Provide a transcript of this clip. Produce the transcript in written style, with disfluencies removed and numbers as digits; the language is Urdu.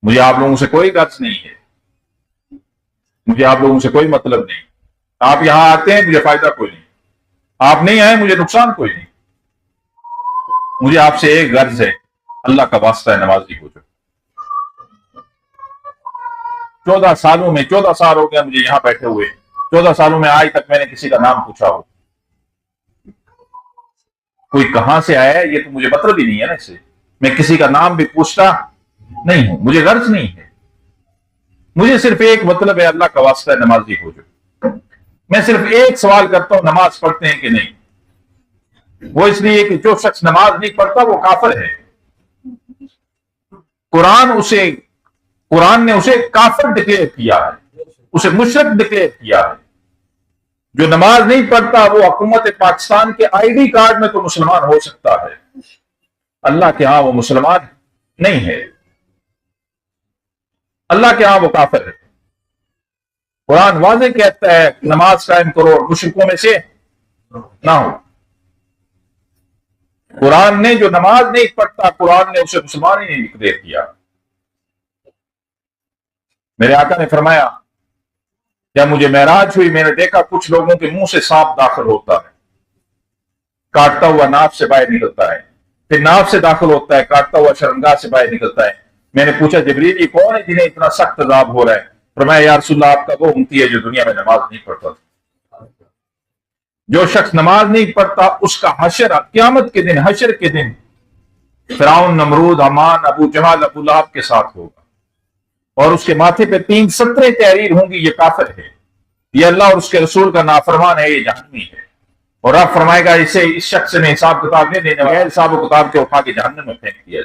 مجھے آپ لوگوں سے کوئی غرض نہیں ہے، مجھے آپ لوگوں سے کوئی مطلب نہیں، آپ یہاں آتے ہیں مجھے فائدہ کوئی نہیں، آپ نہیں آئے مجھے نقصان کوئی نہیں، مجھے آپ سے ایک غرض ہے، اللہ کا واسطہ ہے نمازی ہو جو۔ 14 سالوں میں 14 سال ہو گیا مجھے یہاں بیٹھے ہوئے، 14 سالوں میں آج تک میں نے کسی کا نام پوچھا ہو، کوئی کہاں سے آیا ہے یہ تو مجھے مطلب ہی نہیں ہے نا، اس سے میں کسی کا نام بھی پوچھتا نہیں ہوں، مجھے غرض نہیں ہے، مجھے صرف ایک مطلب ہے، اللہ کا واسطہ ہے نمازی ہو جو۔ میں صرف ایک سوال کرتا ہوں، نماز پڑھتے ہیں کہ نہیں؟ وہ اس لیے کہ جو شخص نماز نہیں پڑھتا وہ کافر ہے، قرآن نے اسے کافر ڈکلیئر کیا ہے، اسے مشرک ڈکلیئر کیا ہے۔ جو نماز نہیں پڑھتا وہ حکومت پاکستان کے آئی ڈی کارڈ میں تو مسلمان ہو سکتا ہے، اللہ کے ہاں وہ مسلمان نہیں ہے، اللہ کے ہاں وہ کافر ہے۔ قرآن واضح کہتا ہے نماز قائم کرو اور مشرکوں میں سے نہ ہو۔ قرآن نے جو نماز نہیں پڑھتا قرآن نے اسے مسلمان ہی نہیں ڈکلیئر کیا۔ میرے آقا نے فرمایا جب مجھے معراج ہوئی میں نے دیکھا کچھ لوگوں کے منہ سے سانپ داخل ہوتا ہے، کاٹتا ہوا ناف سے باہر نکلتا ہے، پھر ناف سے داخل ہوتا ہے، کاٹتا ہوا شرمگاہ سے باہر نکلتا ہے۔ میں نے پوچھا جبریل یہ کون ہے جنہیں اتنا سخت عذاب ہو رہا ہے؟ فرمایا یا رسول اللہ آپ کا وہ امتی ہے جو دنیا میں نماز نہیں پڑھتا تھا۔ جو شخص نماز نہیں پڑھتا اس کا حشر قیامت کے دن، حشر کے دن فرعون، نمرود، حمان، ابو جہل، ابو لہب کے ساتھ ہوگا، اور اس کے ماتھے پہ 3 ستریں تحریر ہوں گی، یہ کافر ہے، یہ اللہ اور اس کے رسول کا نافرمان ہے، یہ جہنمی ہے۔ اور رب فرمائے گا اس شخص نے حساب کتاب نہیں دینے والا، حساب و کتاب کے اٹھا کے جہنم میں پھینک دیا۔